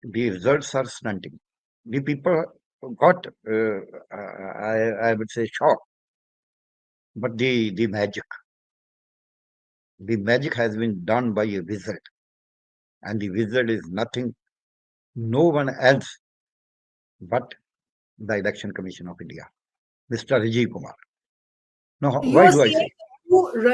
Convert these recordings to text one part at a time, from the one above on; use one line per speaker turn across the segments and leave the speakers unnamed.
the results are stunting. The people got, I would say, shocked. But the magic has been done by a wizard, and the wizard is nothing, no one else but the Election Commission of India, Mr. Rajiv Kumar. Now,
You
why
are
do I
saying
say?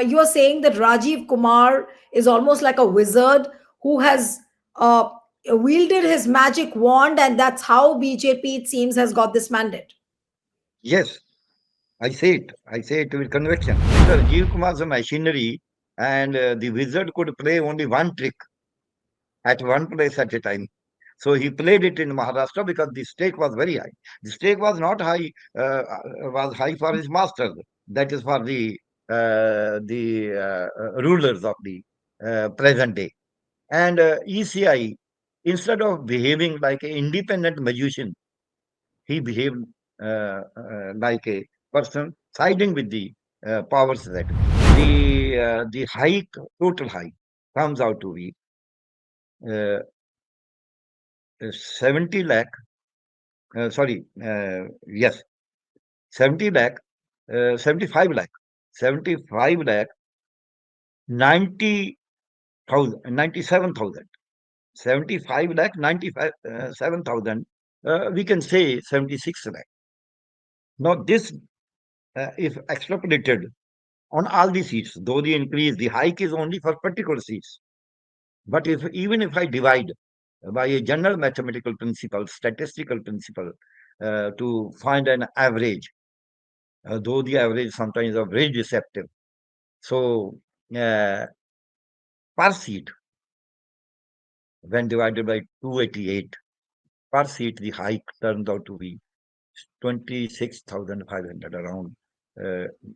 you are saying that Rajiv Kumar is almost like a wizard who has uh, wielded his magic wand, and that's how BJP, it seems, has got this mandate.
Yes, I say it. I say it with conviction. Mr. Rajiv Kumar's a machinery, and the wizard could play only one trick at one place at a time. So he played it in Maharashtra because the stake was very high. The stake was not high, was high for his master. That is for the rulers of the present day. And ECI, instead of behaving like an independent magician, he behaved like a person siding with the powers that be. The hike, total hike, comes out to be uh, 70 lakh, sorry, yes, 70 lakh, 75 lakh, 75 lakh, 90,000, 97,000, 75 lakh, 95, 7,000, we can say 76 lakh. Now, this, if extrapolated on all the seats, though the increase, the hike is only for particular seats. But if even if I divide by a general mathematical principle, statistical principle, to find an average, though the average sometimes are very deceptive. So uh, per seat, when divided by 288, per seat, the hike turns out to be 26,500, around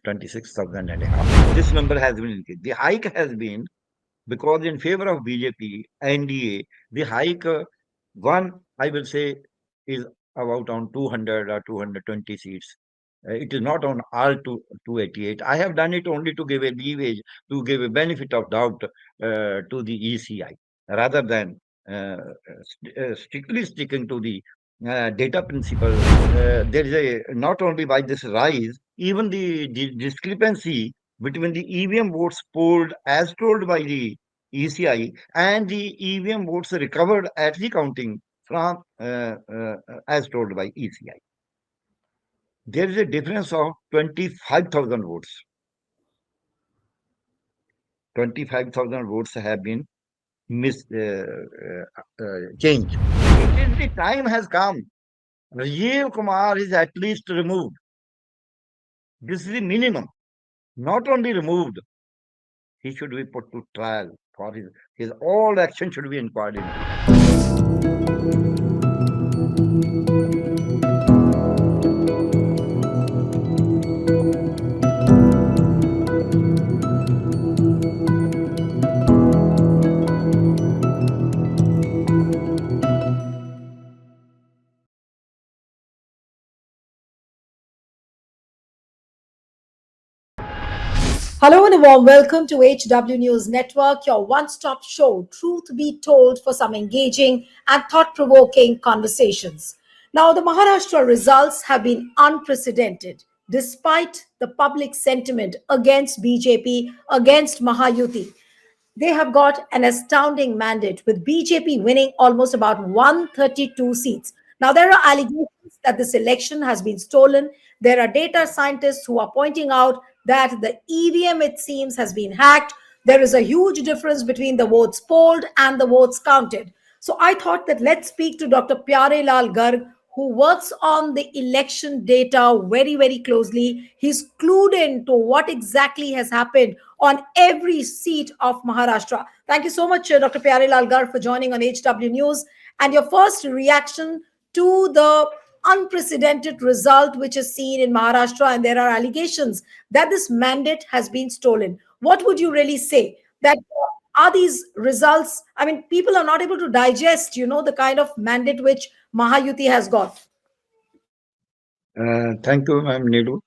26,000 and a half. This number has been increased. The hike has been because in favor of BJP, NDA, the hike, one, I will say, is about on 200 or 220 seats. It is not on all 288. I have done it only to give a leeway, to give a benefit of doubt to the ECI, rather than strictly sticking to the data principle. There is a, not only by this rise, even the discrepancy between the EVM votes polled as told by the ECI and the EVM votes recovered at the counting from as told by ECI. There is a difference of 25,000 votes. 25,000 votes have been changed. It is the time has come. Rajiv Kumar is at least removed. This is the minimum. Not only removed, he should be put to trial for his all action should be inquired into.
Hello and a warm welcome to HW News Network, your one stop show, truth be told, for some engaging and thought provoking conversations. Now, the Maharashtra results have been unprecedented despite the public sentiment against BJP, against Mahayuti. They have got an astounding mandate with BJP winning almost about 132 seats. Now, there are allegations that this election has been stolen. There are data scientists who are pointing out that the EVM, it seems, has been hacked. There is a huge difference between the votes polled and the votes counted. So I thought that let's speak to Dr. Pyare Lal Garg, who works on the election data very, very closely. He's clued in to what exactly has happened on every seat of Maharashtra. Thank you so much, Dr. Pyare Lal Garg, for joining on HW News. And your first reaction to the unprecedented result which is seen in Maharashtra, and there are allegations that this mandate has been stolen. What would you really say? That are these results? I mean, people are not able to digest, the kind of mandate which Mahayuti has got.
Thank you, Ma'am Neelu.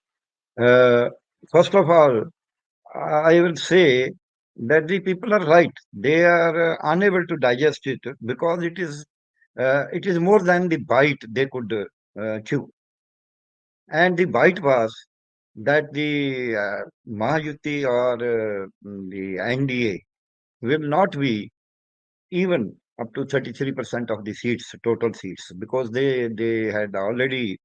Uh, First of all, I will say that the people are right. They are unable to digest it because it is It is more than the bite they could chew. And the bite was that the Mahayuti or the NDA will not be even up to 33% of the seats, total seats, because they had already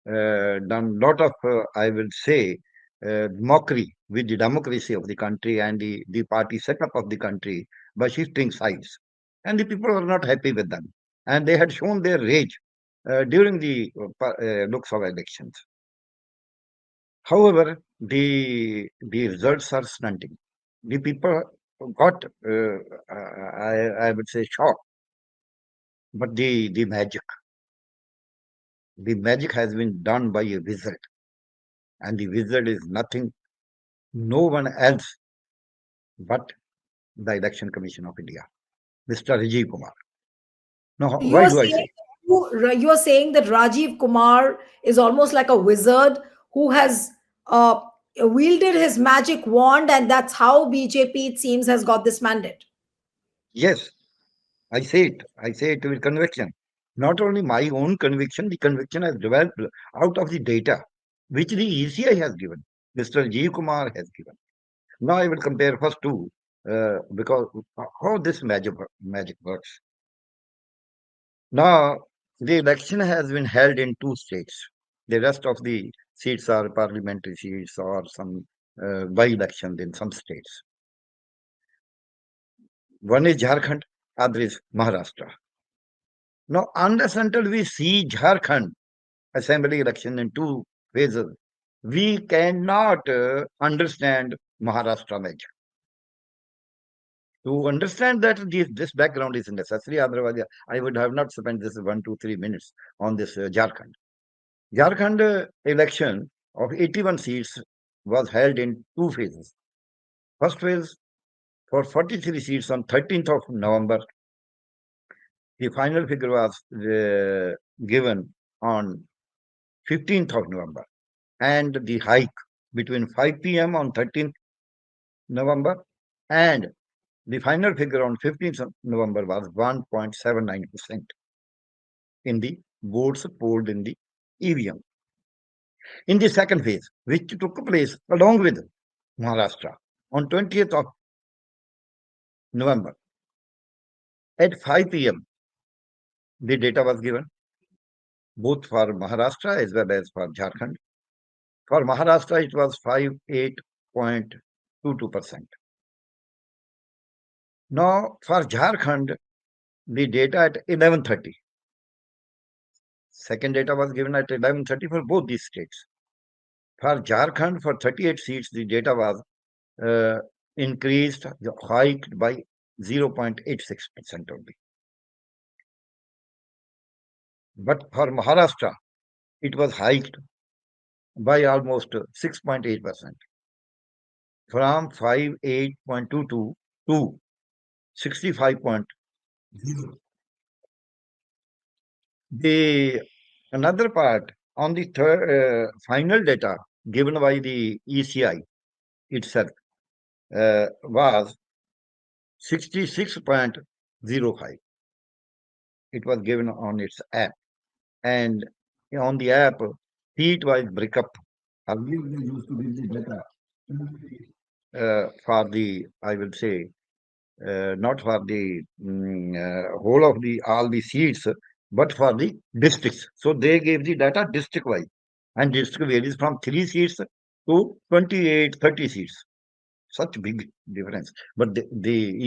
done lot of, I will say, mockery with the democracy of the country and the party setup of the country by shifting sides. And the people were not happy with them. And they had shown their rage during the Lok Sabha elections. However, the results are stunting. The people got, I would say, shocked. But the magic has been done by a wizard, and the wizard is nothing, no one else but the Election Commission of India, Mr. Rajiv Kumar. Now,
You
why
are
do I
saying
say?
you are saying that Rajiv Kumar is almost like a wizard who has uh, wielded his magic wand, and that's how BJP, it seems, has got this mandate.
Yes, I say it. I say it with conviction. Not only my own conviction, the conviction has developed out of the data which the ECI has given, Mr. Rajiv Kumar has given. Now I will compare first two because how this magic works. Now the election has been held in two states. The rest of the seats are parliamentary seats or some by-elections in some states. One is Jharkhand, other is Maharashtra. Now, unless until we see Jharkhand assembly election in two phases, we cannot understand Maharashtra magic. To understand that this background is necessary, otherwise I would have not spent this 1 to 3 minutes on this Jharkhand. Jharkhand election of 81 seats was held in two phases. First phase for 43 seats on 13th of November. The final figure was given on 15th of November. And the hike between 5 p.m. on 13th November and the final figure on 15th of November was 1.79% in the votes polled in the EVM. In the second phase, which took place along with Maharashtra on 20th of November at 5 p.m., the data was given both for Maharashtra as well as for Jharkhand. For Maharashtra, it was 58.22%. Now, for Jharkhand, the data at 11:30. Second data was given at 11:30 for both these states. For Jharkhand, for 38 seats, the data was uh, increased, hiked by 0.86% only. But for Maharashtra, it was hiked by almost 6.8%, from 58.22 to 65.0. The another part on the third final data given by the ECI itself was 66.05. It was given on its app, and on the app, seat-wise breakup. Earlier, they used to give the data for the, I will say, not for the whole of the all the seats, but for the districts. So they gave the data district wise, and district varies from 3 seats to 28, 30 seats. Such big difference. But the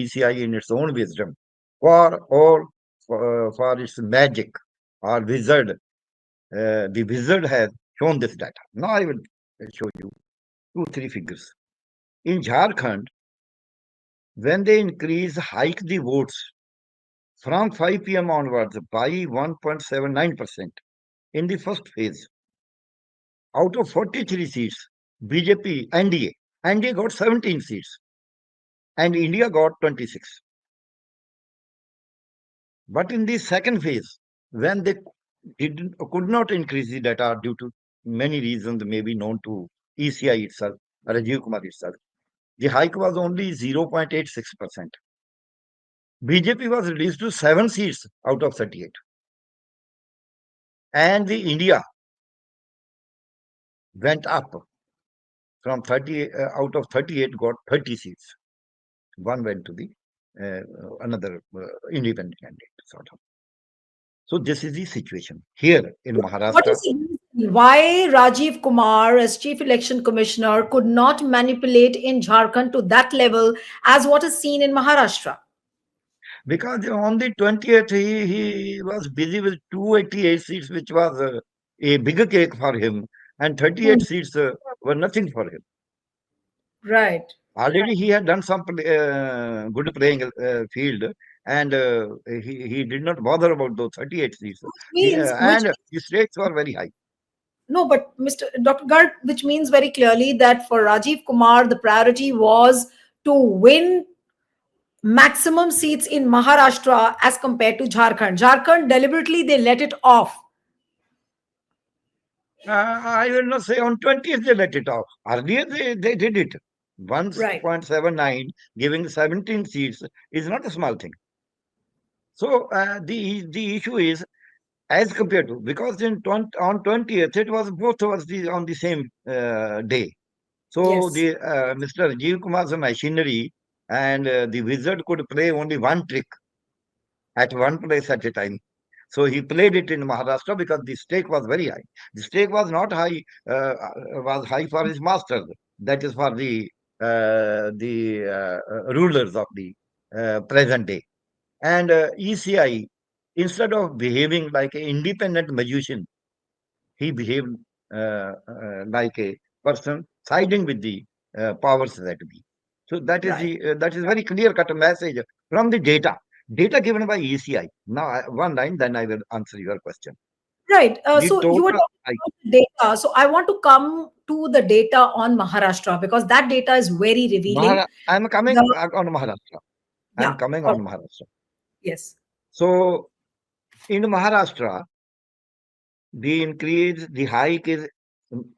ECI, in its own wisdom, for all for its magic or wizard, the wizard has shown this data. Now I will show you 2, 3 figures. In Jharkhand, when they hike the votes from 5 p.m. onwards by 1.79% in the first phase. Out of 43 seats, BJP, NDA got 17 seats and India got 26. But in the second phase, when they could not increase the data due to many reasons, maybe known to ECI itself, Rajiv Kumar itself, the hike was only 0.86%. BJP was reduced to 7 seats out of 38. And the India went up from 30 out of 38, got 30 seats. One went to the another independent candidate, sort of. So this is the situation here in
What
Maharashtra.
is the reason why Rajiv Kumar, as Chief Election Commissioner, could not manipulate in Jharkhand to that level as what is seen in Maharashtra?
Because on the 20th, he was busy with 288 seats, which was a bigger cake for him, and 38
Hmm.
seats were nothing for him.
Right.
Already he had done some good playing field, and he did not bother about those 38 seats.
Which
And the stakes were very high.
no, but Mr. Dr. Garg, which means very clearly that for Rajiv Kumar, the priority was to win maximum seats in Maharashtra as compared to Jharkhand. Jharkhand deliberately they let it off.
I will not say on 20th they let it off. Earlier they did it.
Right.
1.79 giving 17 seats is not a small thing. So the issue is as compared to, because on 20th it was both was on the same day. So
Yes.
the Mr. Rajiv Kumar's machinery and the wizard could play only one trick at one place at a time. So he played it in Maharashtra because the stake was very high. The stake was not high, was high for his masters. That is for the rulers of the present day. And ECI, instead of behaving like an independent magician, he behaved like a person siding with the powers that be. So
Right.
that is very clear cut message from the data given by ECI. Now one line, then I will answer your question.
Right.
The
So you were
total,
talking about the data. So I want to come to the data on Maharashtra because that data is very revealing.
I'm coming
The
on Maharashtra. I'm
yeah.
coming on
Okay.
Maharashtra.
Yes.
So in Maharashtra, the hike is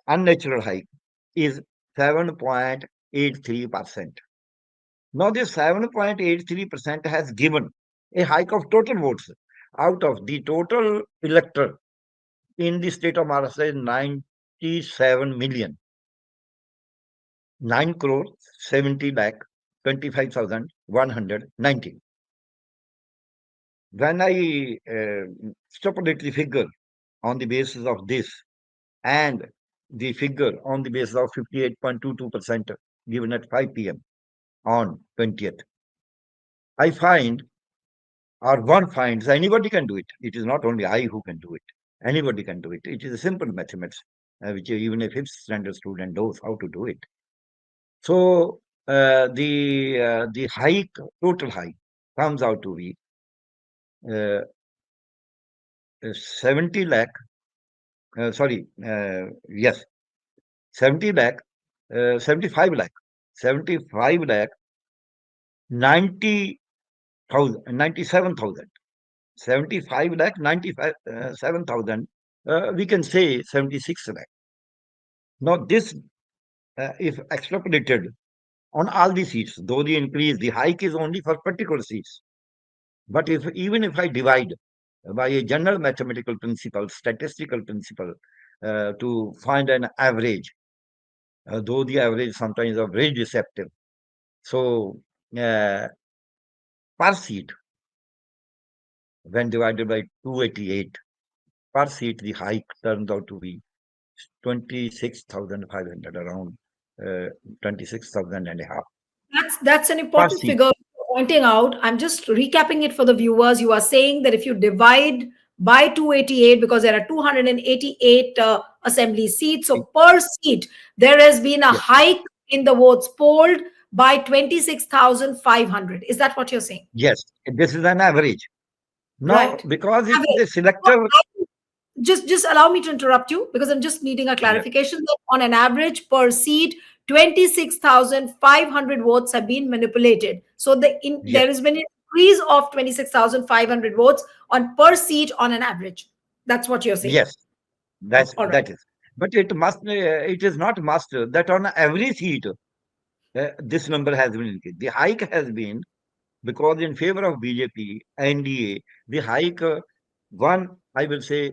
unnatural hike is 7.83%. Now, this 7.83% has given a hike of total votes out of the total electorate in the state of Maharashtra is 97 million, 9 crore 70 lakh 25,119. When I extrapolate the figure on the basis of this and the figure on the basis of 58.22% given at 5 p.m. on 20th, I find or one finds anybody can do it. It is not only I who can do it. Anybody can do it. It is a simple mathematics, which even a fifth standard student knows how to do it. So the hike, total hike, comes out to be uh, 70 lakh. Sorry, yes, 70 lakh, 75 lakh, 75 lakh, 90,000, 97,000. 75 lakh 95 7,000, we can say 76 lakh. Now this, if extrapolated on all the seats, though the increase, the hike is only for particular seats. But if even if I divide by a general mathematical principle, statistical principle, to find an average, though the average sometimes are very deceptive. So uh, per seat, when divided by 288, per seat, the hike turns out to be 26,500, around 26,000 and a half
That's an
per
important
seat.
figure you're pointing out. I'm just recapping it for the viewers. You are saying that if you divide by 288, because there are 288 assembly seats, so per seat there has been a
Yes,
hike in the votes polled by 26,500. Is that what you're saying?
yes, this is an average. Now,
Right.
because it is
Average.
a
So,
selective,
just allow me to interrupt you because I'm just needing a
yes,
clarification that on an average per seat 26,500 votes have been manipulated, so
yes,
there has been an increase of 26,500 votes on per seat on an average. That's what you're saying.
yes,
Oh, all right.
that is. But it is not must that on every seat, this number has been increased. The hike has been because in favor of BJP, NDA, the hike, one, I will say,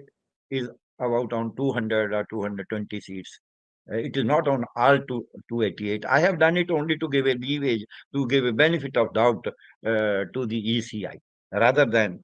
is about on 200 or 220 seats. It is not on all 288. I have done it only to give a leeway, to give a benefit of doubt to the ECI, rather than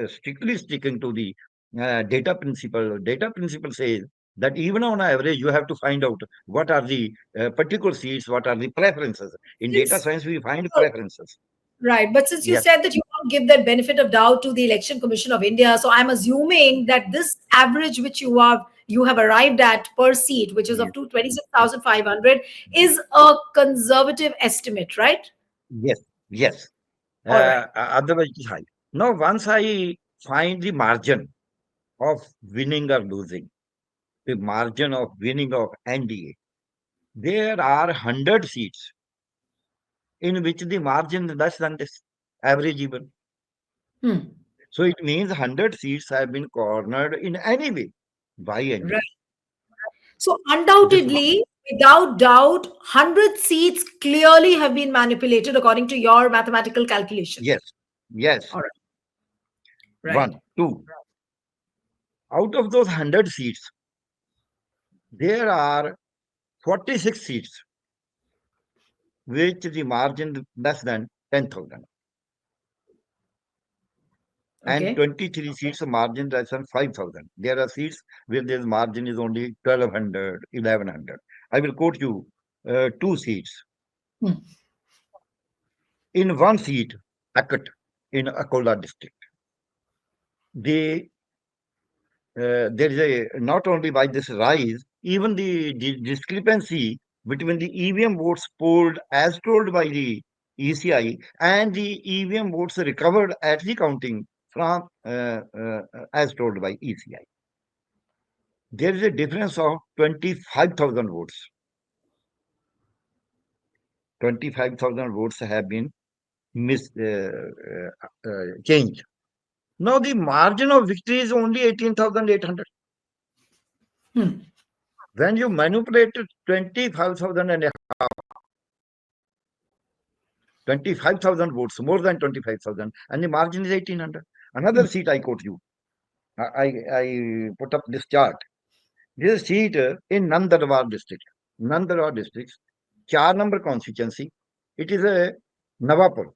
strictly sticking to the data principle. Data principle says that even on average, you have to find out what are the particular seats, what are the preferences. In data
Since
science, we find preferences.
Right. But since you
Yes,
said that you don't give that benefit of doubt to the Election Commission of India, so I'm assuming that this average which you have arrived at per seat, which is of
yes,
26,500, is a conservative estimate, right?
yes, yes.
All right.
Otherwise, it is high. Now, once I find the margin of winning or losing, the margin of winning of NDA, there are 100 seats in which the margin is less than this average even.
Hmm.
So it means 100 seats have been cornered in any way by
Right.
NDA.
So
This is one.
undoubtedly, without doubt, 100 seats clearly have been manipulated according to your mathematical calculation.
Yes, yes,
All right. Right.
one. Two. Out of those 100 seats, there are 46 seats which the margin less than 10,000, and
Okay.
23 seats margin less than 5,000. There are seats where their margin is only 1,200, 1,100. I will quote you two seats.
Hmm.
In one seat, Akat in Akola district, they there is a not only by this rise, even the discrepancy between the EVM votes polled as told by the ECI and the EVM votes recovered at the counting from as told by ECI. There is a difference of 25,000 votes. 25,000 votes have been changed. Now the margin of victory is only 18,800.
Hmm.
When you manipulate 25,000 and 25,000 votes, more than 25,000, and the margin is 1,800. Another seat I quote you. I put up this chart. This is seat in Nandarwar district. Nandarwar district, 4 number constituency. It is a Nawapur.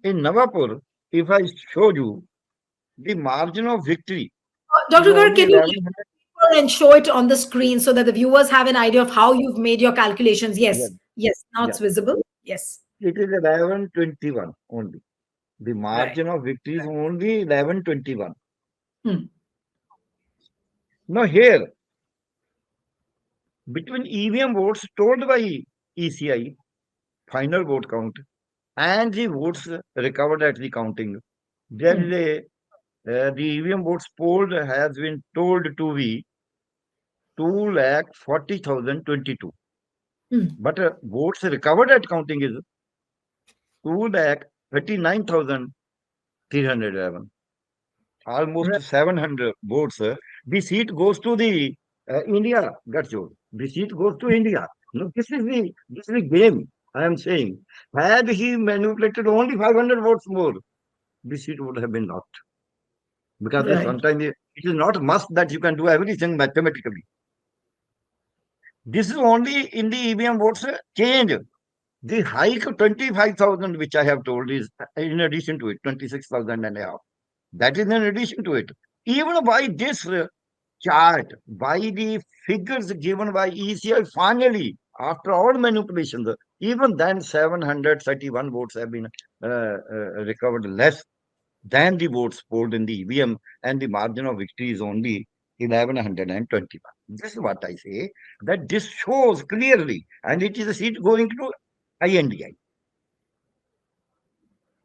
In Nawapur, if I show you, the margin of victory is
Dr. Garg,
only
can you take
1,100.
a picture and show it on the screen so that the viewers have an idea of how you've made your calculations?
Yes,
Yes, yes, now
yeah.
it's visible. Yes,
It is 1121 only. The
right.
margin of victory is only 1121.
Hmm.
Now here, between EVM votes told by ECI, final vote count, and the votes recovered at the counting, there
Hmm.
is the EVM votes polled has been told to be 2,40,022.
Hmm.
But votes recovered at counting is 2,39,311. Almost
Right.
700 votes. The seat goes to the India, Gachor. The seat goes to India. No, this is the game. I am saying, had he manipulated only 500 votes more, the seat would have been lost. Because
Right.
sometimes it is not must that you can do everything mathematically. This is only in the EVM votes change. The hike of 25,000, which I have told, is in addition to it, 26,000 and a half. That is in addition to it. Even by this chart, by the figures given by ECI, finally, after all manipulations, even then 731 votes have been recovered less than the votes polled in the EVM, and the margin of victory is only 1,121. This is what I say, that this shows clearly, and it is a seat going to INDI.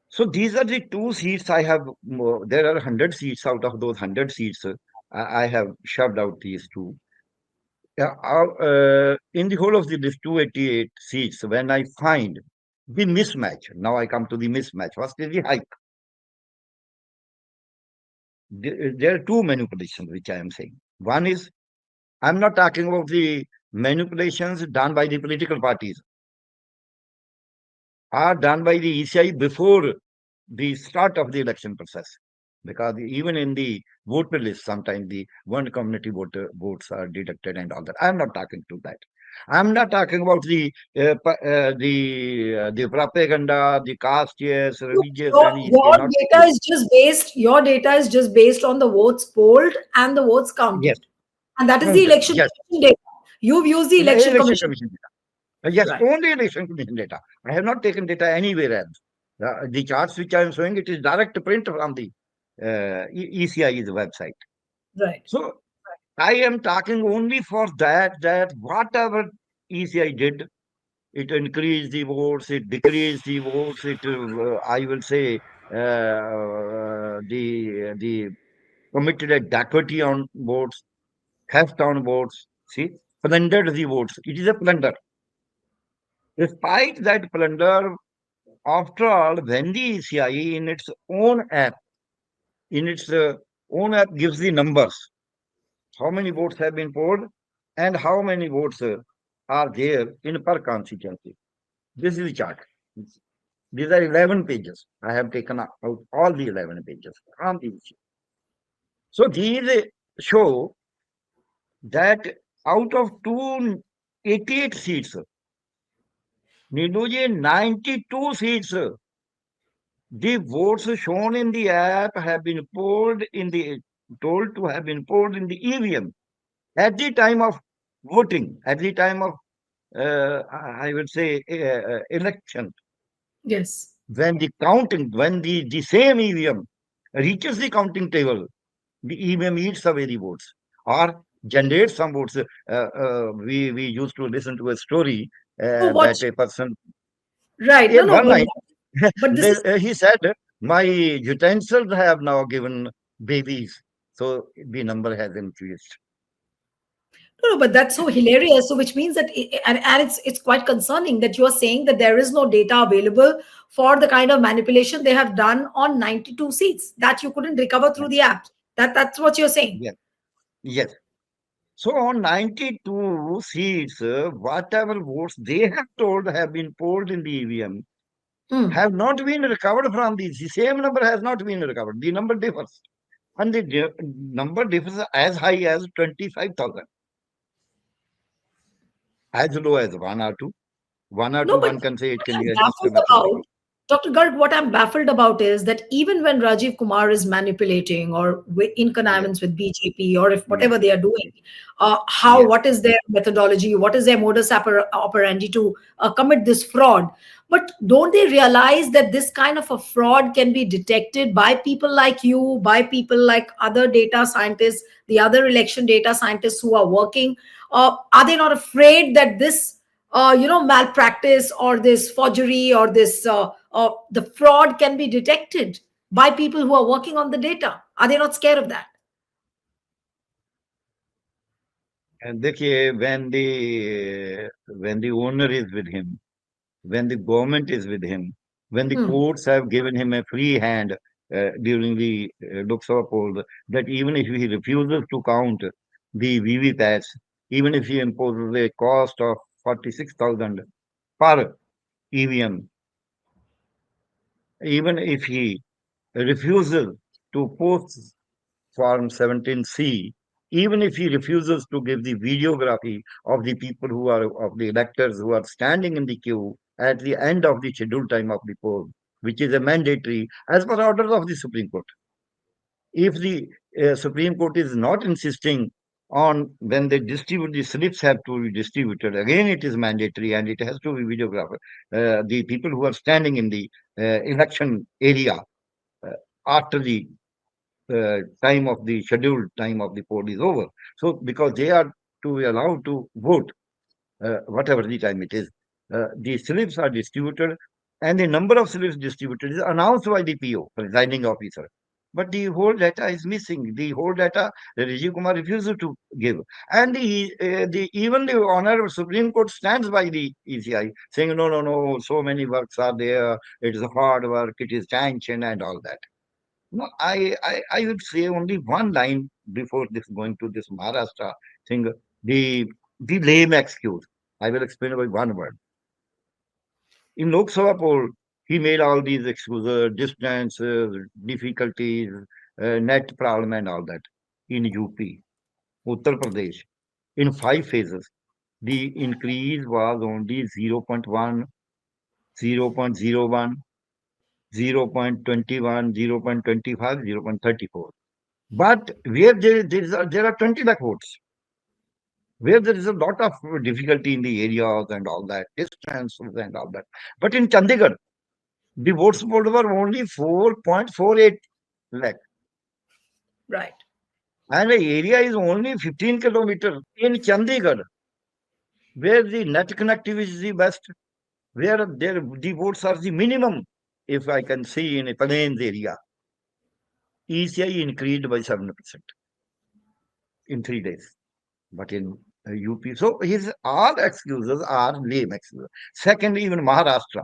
So these are the two seats I have. There are 100 seats. Out of those 100 seats, I have shoved out these two. In the whole of this 288 seats, when I find the mismatch, now I come to the mismatch. First is the hike. There are two manipulations which I am saying. One is, I'm not talking about the manipulations done by the political parties. are done by the ECI before the start of the election process. Because even in the voter list, sometimes the one community votes are deducted and all that. I'm not talking to that. I'm not talking about the propaganda, the caste, yes, religious,
Your,
and ECI.
your
Not
data
this.
is just based, your data is just based on the votes polled and the votes
Yes,
counted. And that is the
counted.
election
Yes,
commission data. You've used the election
election
commission.
commission data. Yes,
Right.
only election commission data. I have not taken data anywhere else. The charts which I am showing, it is direct print from the ECI's website.
Right.
So I am talking only for that whatever ECI did, it increased the votes, it decreased the votes, I will say, the committed a dacoity on votes, theft on votes, see, plundered the votes. It is a plunder. Despite that plunder, after all, when the ECI in its own app gives the numbers, how many votes have been polled and how many votes are there in per constituency. This is the chart. These are 11 pages. I have taken out all the 11 pages from the issue. So these show that out of 288 seats, Neelu 92 seats, the votes shown in the app have been told to have been polled in the EVM at the time of voting, at the time of I would say, election,
Yes.
when the counting, when the same EVM reaches the counting table, the EVM eats away the votes or generates some votes. We used to listen to a story
So what?
that a person,
Right. No,
in
no,
one
but
line,
but this is
he said, "My utensils have now given babies, so the number has increased."
no, no, but that's so hilarious. So, which means that, and it's quite concerning that you are saying that there is no data available for the kind of manipulation they have done on 92 seats that you couldn't recover through the app. That's what you're saying.
Yes, yes. So on 92 seats, whatever votes they have told have been polled in the EVM
Hmm.
have not been recovered from these. The same number has not been recovered. The number differs. And the number differs as high as 25,000, as low as 1 or 2. 1 or
No,
2,
but
one can say it
what
can
I'm
be adjusted
baffled
mathematically.
about, Dr. Garg, what I'm baffled about is that even when Rajiv Kumar is manipulating or in
Yes,
connivance with BJP or if
yes,
whatever they are doing, how,
yes.
what is their methodology, what is their modus operandi to commit this fraud? But don't they realize that this kind of a fraud can be detected by people like you, by people like other data scientists, the other election data scientists who are working? Are they not afraid that this malpractice or this forgery or this the fraud can be detected by people who are working on the data? Are they not scared of that?
And देखिए, when the owner is with him, when the government is with him, when the
Hmm.
courts have given him a free hand during the Lok Sabha poll, that even if he refuses to count the VVPATs, even if he imposes a cost of 46,000 per EVM, even if he refuses to post Form 17C, even if he refuses to give the videography of the people who are, of the electors who are standing in the queue at the end of the scheduled time of the poll, which is a mandatory as per orders of the Supreme Court. If the Supreme Court is not insisting on when they distribute the slips have to be distributed, again it is mandatory and it has to be videographed. The people who are standing in the election area uh, after the time of the scheduled time of the poll is over. So because they are to be allowed to vote, whatever the time it is, the slips are distributed, and the number of slips distributed is announced by the PO, presiding officer. But the whole data is missing. The whole data, Rajiv Kumar refuses to give, and the even the Honorable Supreme Court stands by the ECI, saying no, no, no. So many works are there. It is hard work. It is tension and all that. No, I would say only one line before this going to this Maharashtra thing. The lame excuse. I will explain by one word. In Lok Sabha poll, he made all these excuses, distances, difficulties, net problem, and all that. In UP, Uttar Pradesh, in 5 phases, the increase was only 0.1, 0.01, 0.21, 0.25, 0.34. But where there are 20 lakh votes, where there is a lot of difficulty in the areas and all that, distances and all that. But in Chandigarh, the votes polled were only 4.48 lakh.
Right.
And the area is only 15 kilometers in Chandigarh, where the net connectivity is the best, where the votes are the minimum. If I can see in a plains area, ECI increased by 7% in 3 days. But in UP, so his all excuses are lame excuses. Second, even Maharashtra,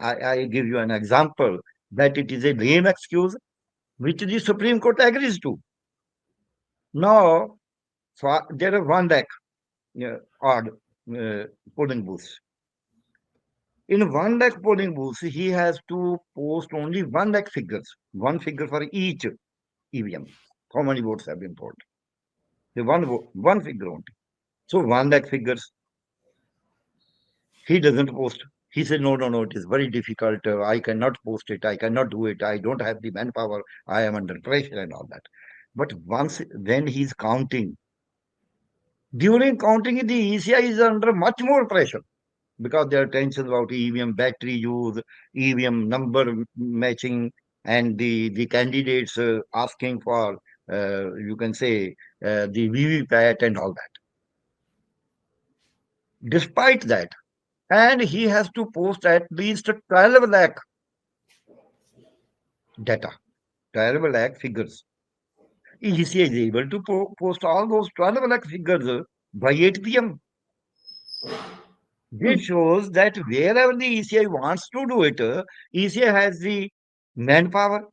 I give you an example that it is a lame excuse which the Supreme Court agrees to. Now, there are 1 lakh odd polling booths. In 1 lakh polling booths, he has to post only 1 lakh figures, one figure for each EVM. How many votes have been polled? The one figure only. So 1 lakh figures, he doesn't post. He said, no, no, no, it is very difficult. I cannot post it. I cannot do it. I don't have the manpower. I am under pressure and all that. But once when he's counting, during counting, the ECI is under much more pressure because there are tensions about EVM battery use, EVM number matching, and the candidates asking for, you can say, the VVPAT and all that. Despite that, and he has to post at least 12 lakh data, 12 lakh figures. ECI is able to post all those 12 lakh figures by 8 p.m. This shows that wherever the ECI wants to do it, ECI has the manpower,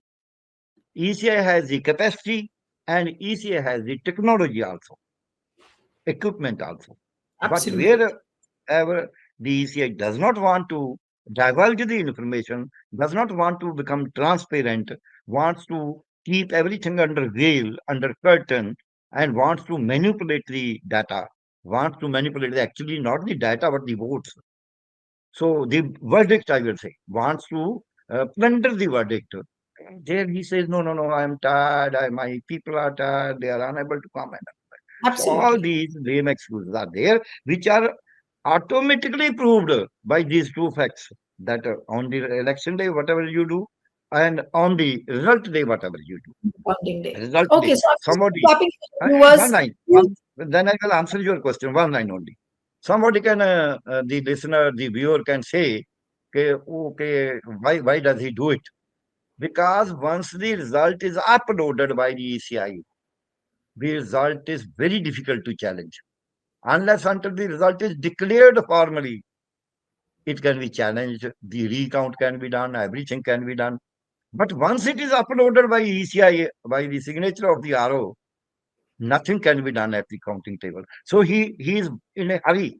ECI has the capacity, and ECI has the technology also, equipment also. But
Absolutely.
wherever the ECI does not want to divulge the information, does not want to become transparent, wants to keep everything under veil, under curtain, and wants to manipulate the data, wants to manipulate actually not the data but the votes. So the verdict, I will say, wants to plunder the verdict. There he says, no, no, no, I'm tired. My people are tired. They are unable to come. So all
Absolutely.
these lame excuses are there, which are automatically proved by these two facts that on the election day, whatever you do, and on the result day, whatever you do.
Bonding day.
Result day,
Okay, so I'm just
somebody,
recapping for the
one
viewers.
line, then I will answer your question, one line only. Somebody can, the listener, the viewer can say, okay, why does he do it? Because once the result is uploaded by the ECI, the result is very difficult to challenge. Unless until the result is declared formally, it can be challenged, the recount can be done, everything can be done. But once it is uploaded by ECI, by the signature of the RO, nothing can be done at the counting table. So he is in a hurry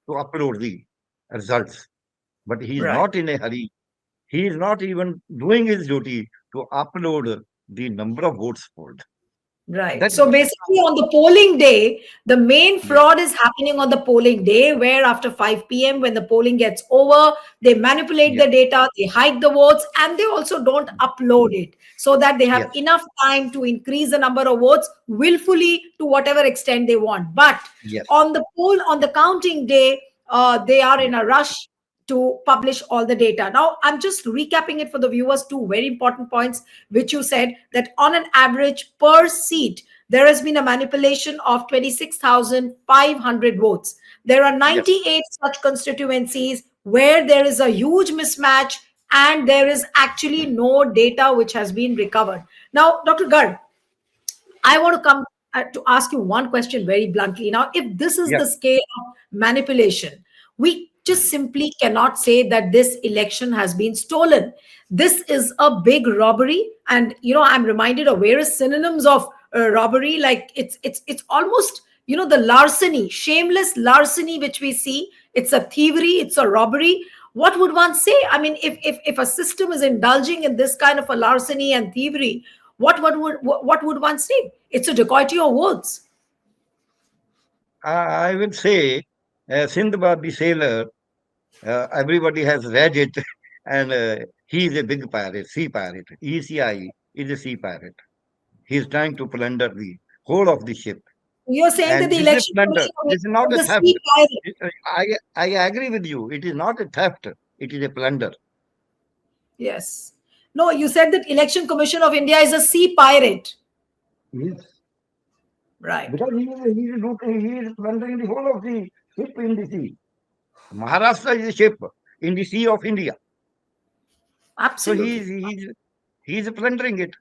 to upload the results, but he is
Right.
not in a hurry. He is not even doing his duty to upload the number of votes polled.
Right.
That is
So
what.
basically, on the polling day, the main
Yes,
fraud is happening on the polling day, where after 5 p.m., when the polling gets over, they manipulate
yes,
the data, they hide the votes, and they also don't upload it so that they have
yes,
enough time to increase the number of votes willfully to whatever extent they want. But
yes,
on the poll, on the counting day, they are in
yes,
a rush to publish all the data. Now, I'm just recapping it for the viewers, two very important points, which you said that on an average per seat, there has been a manipulation of 26,500 votes. There are
yes,
98 such constituencies where there is a huge mismatch and there is actually no data which has been recovered. Now, Dr. Garg, I want to come to ask you one question very bluntly. Now, if this is
yes,
the scale of manipulation, we just
yes,
simply cannot say that this election has been stolen. This is a big robbery, and I'm reminded of various synonyms of robbery. Like it's almost the larceny, shameless larceny, which we see. It's a thievery, it's a robbery What would one say? I mean, if a system is indulging in this kind of a larceny and thievery, what would one say? It's a dacoity of words.
I will say, Sindbad the sailor, everybody has read it, and he is a big pirate, sea pirate. ECI is a sea pirate. He is trying to plunder the whole of the ship.
You're saying that
And
the
this is a
election
plunder.
commission of
This is not
India
a
is a
theft.
sea pirate.
I agree with you. It is not a theft. It is a plunder.
Yes. No, you said that election commission of India is a sea pirate.
Yes.
Right.
Because he is plundering the whole of the ship in the sea. Maharashtra is a ship in the sea of India. So
Absolutely.
he's plundering it.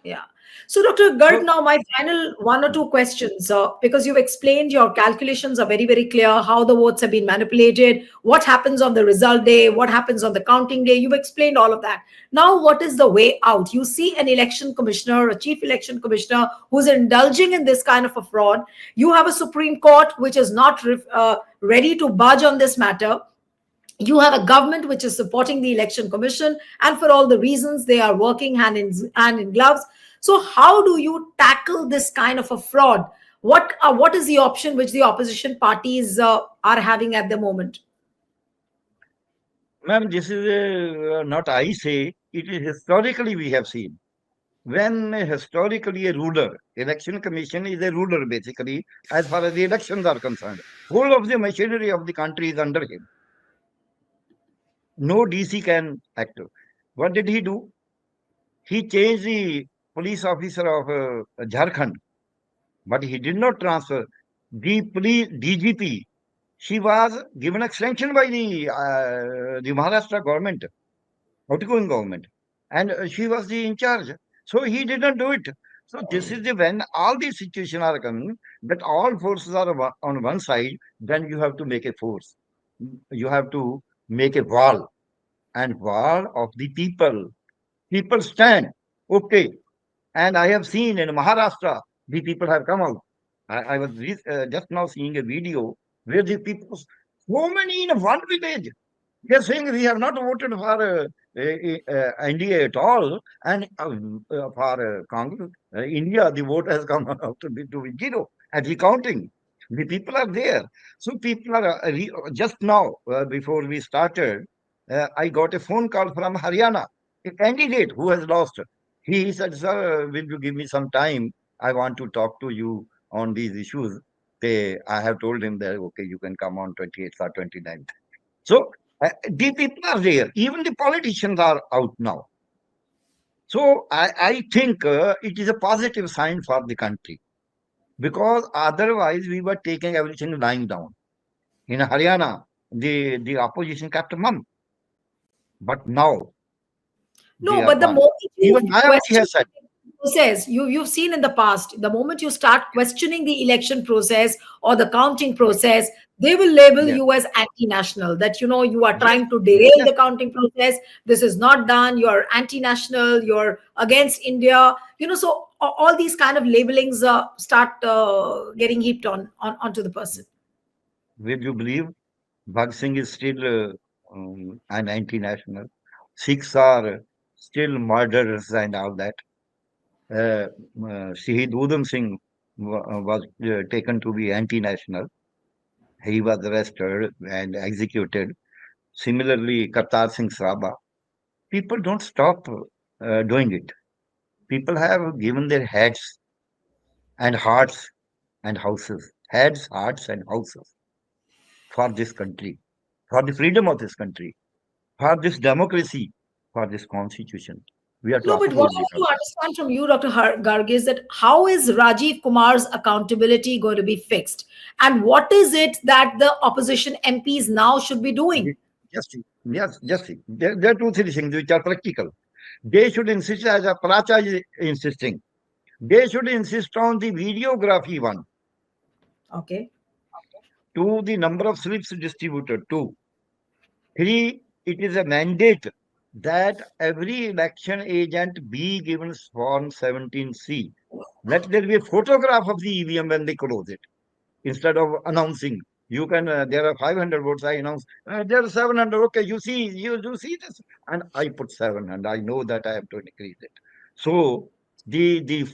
Yeah. So, Dr. Garg,
So
now my final one or two questions, because you've explained your calculations are very, very clear, how the votes have been manipulated, what happens on the result day, what happens on the counting day. You've explained all of that. Now, what is the way out? You see an election commissioner, a chief election commissioner who's indulging in this kind of a fraud. You have a Supreme Court which is not ready to budge on this matter. You have a government which is supporting the election commission, and for all the reasons they are working hand in gloves. So how do you tackle this kind of a fraud? What is the option which the opposition parties are having at the moment?
ma'am, this is not I say, it is historically we have seen. When historically a ruler, election commission is a ruler basically, as far as the elections are concerned. Whole of the machinery of the country is under him. No DC can act. What did he do? He changed the police officer of Jharkhand, but he did not transfer. The police DGP, she was given extension by the Maharashtra government, outgoing government, and she was the in charge. So he did not do it. So this is the when all these situations are coming, that all forces are on one side, then you have to make a force. You have to make a wall, and wall of the people. People stand. Okay. And I have seen in Maharashtra, the people have come out. I was just now seeing a video where the people, so many in one village, they're saying we have not voted for NDA at all, and for Congress, India, the vote has come out to be zero at the counting. The people are there. So people are just now, before we started, I got a phone call from Haryana, a candidate who has lost. He said, "Sir, will you give me some time? I want to talk to you on these issues." I have told him that, okay, you can come on 28th or 29th. So the people are there. Even the politicians are out now. So I think it is a positive sign for the country because otherwise we were taking everything lying down. In Haryana, the opposition kept mum, but now they
No,
are
but the
one.
moment
Even
you
Mayawati
question
has said,
the process, you've seen in the past, the moment you start questioning the election process or the counting
yes,
process, they will label
yes,
you as anti-national. That you are
yes,
trying to derail
yes.
the counting process. This is not done. You're anti-national. You're against India. So all these kind of labelings start getting heaped onto the person.
Will you believe Bhag Singh is still an anti-national? Sikhs are still murderers and all that. Shahid Udham Singh was taken to be anti-national. He was arrested and executed. Similarly, Kartar Singh Sabha. People don't stop doing it. People have given their heads and hearts and houses, heads, hearts, and houses for this country, for the freedom of this country, for this democracy, for this constitution. We are to
No, but what
uphold
I
the
want to
constitution.
understand from you, Dr. Garg, is that how is Rajiv Kumar's accountability going to be fixed? And what is it that the opposition MPs now should be doing?
Just see, yes, just see. There are two, three things which are practical. They should insist, as a Pracha is insisting, they should insist on the videography one,
Okay.
to the number of slips distributed, two. Three, it is a mandate that every election agent be given Form 17C. Let there be a photograph of the EVM when they close it, instead of announcing. You can, there are 500 votes. I announce, there are 700. Okay, you see this, and I put 700. I know that I have to increase it. So the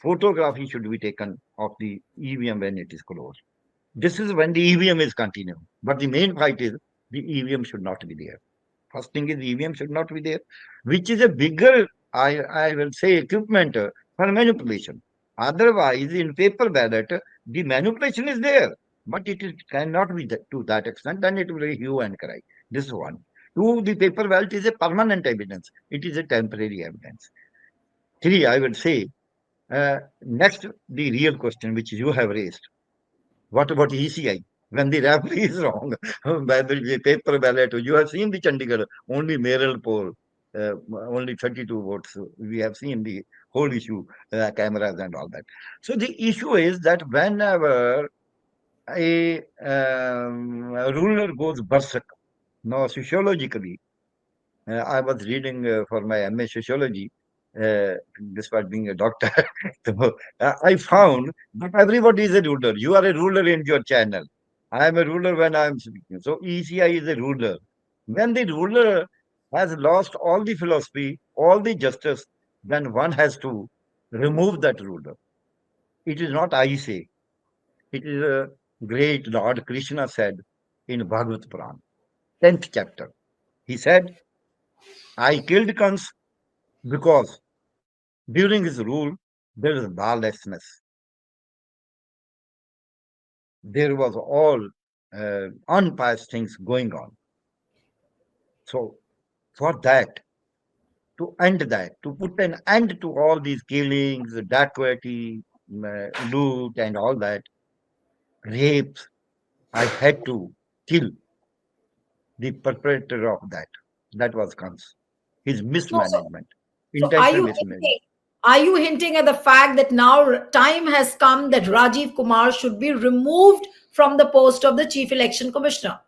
photography should be taken of the EVM when it is closed. This is when the EVM is continuing. But the main fight is the EVM should not be there. First thing is EVM should not be there, which is a bigger, I will say, equipment for manipulation. Otherwise, in paper ballot, the manipulation is there, but cannot be to that extent. Then it will be hue and cry. This is one. Two, the paper ballot is a permanent evidence. It is a temporary evidence. Three, I would say, next, the real question which you have raised. What about ECI? When the referee is wrong, whether it's a paper ballot, you have seen the Chandigarh, only mayoral poll, only 32 votes. We have seen the whole issue, cameras and all that. So the issue is that whenever a ruler goes berserk, now sociologically, I was reading for my MA sociology, despite being a doctor. So, I found that everybody is a ruler. You are a ruler in your channel. I am a ruler when I am speaking. So ECI is a ruler. When the ruler has lost all the philosophy, all the justice, then one has to remove that ruler. It is not I say. It is a great Lord Krishna said in Bhagavad Puran, 10th chapter. He said, I killed Kans because during his rule, there was lawlessness. There was all unpious things going on. So, for that, to end that, to put an end to all these killings, dacoity, loot, and all that, rapes, I had to kill the perpetrator of that. That was Kans. His
No,
mismanagement,
so
intentional mismanagement.
are you hinting at the fact that now time has come that Rajiv Kumar should be removed from the post of the Chief Election Commissioner?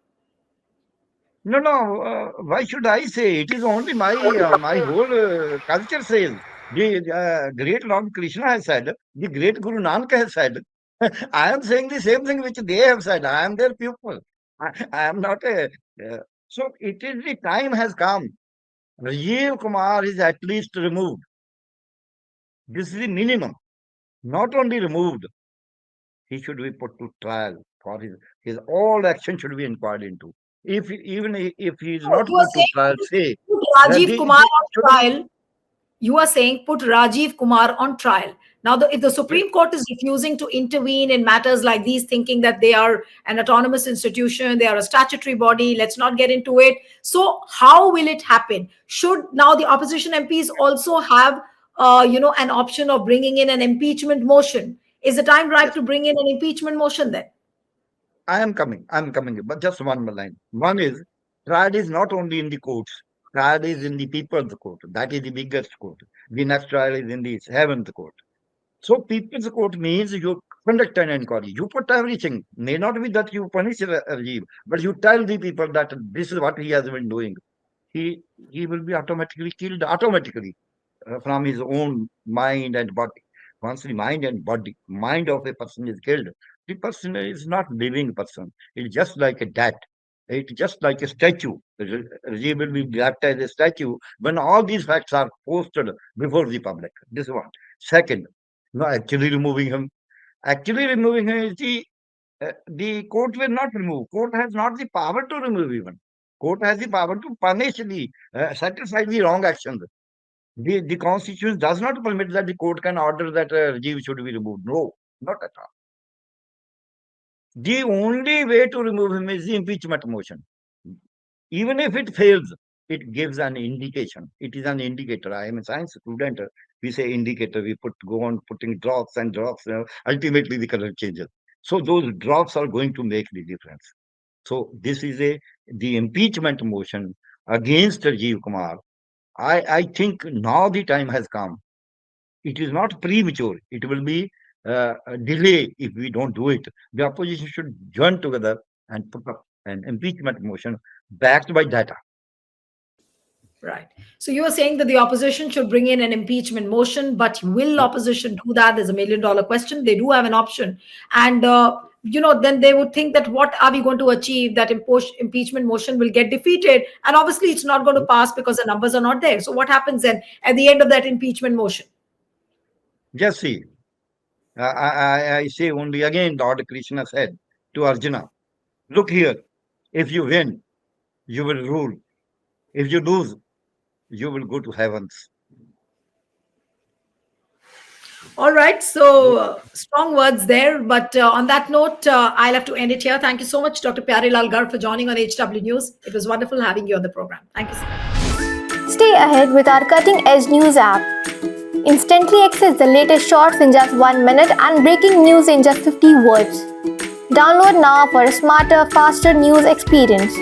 No, no. Why should I say? It is only my whole culture says. The great Lord Krishna has said. The great Guru Nanak has said. I am saying the same thing which they have said. I am their pupil. I am not a. So it is the time has come. Rajiv Kumar is at least removed. This is the minimum. Not only removed, he should be put to trial for his all action should be inquired into. If even if he is
No,
not
you are
put to
saying
trial, say
put Rajiv Kumar
the
on
should be
trial. You are saying put Rajiv Kumar on trial. Now, if the
yes,
Supreme Court is refusing to intervene in matters like these, thinking that they are an autonomous institution, they are a statutory body, let's not get into it. So, how will it happen? Should now the opposition MPs also have, an option of bringing in an impeachment motion? Is the time ripe
yes.
to bring in an impeachment motion then?
I am coming. I am coming. But just one more line. One is trial is not only in the courts. Trial is in the people's court. That is the biggest court. The next trial is in the seventh court. So people's court means you conduct an inquiry. You put everything. May not be that you punish Rajiv, but you tell the people that this is what he has been doing. He he will be automatically killed automatically from his own mind and body. Once the mind of a person is killed, the person is not living person. It's just like a dead. It's just like a statue. Regime will be left as a statue when all these facts are posted before the public. This is one. Second, no, actually removing him. Actually removing him is the court will not remove. Court has not the power to remove even. Court has the power to punish the satisfy the wrong actions. The constitution does not permit that the court can order that Rajiv should be removed. No, not at all. The only way to remove him is the impeachment motion. Even if it fails, it gives an indication. It is an indicator. I am a science student. We say indicator. We go on putting drops and drops. Ultimately, the color changes. So those drops are going to make the difference. So this is the impeachment motion against Rajiv Kumar. I think now the time has come. It is not premature. It will be a delay if we don't do it. The opposition should join together and put up an impeachment motion backed by data.
Right. So you are saying that the opposition should bring in an impeachment motion, but will
Yeah.
opposition do that? There's a million dollar question. They do have an option. And then they would think that what are we going to achieve? That impeachment motion will get defeated, and obviously it's not going to pass because the numbers are not there. So what happens then at the end of that impeachment motion?
Just see, I say only again, Lord Krishna said to Arjuna, look here, if you win, you will rule. If you lose, you will go to heavens.
All right, so strong words there. But on that note, I'll have to end it here. Thank you so much, Dr. Pyare Lal Garg, for joining on HW News. It was wonderful having you on the program. Thank you so much.
Stay ahead with our cutting edge news app. Instantly access the latest shorts in just 1 minute and breaking news in just 50 words. Download now for a smarter, faster news experience.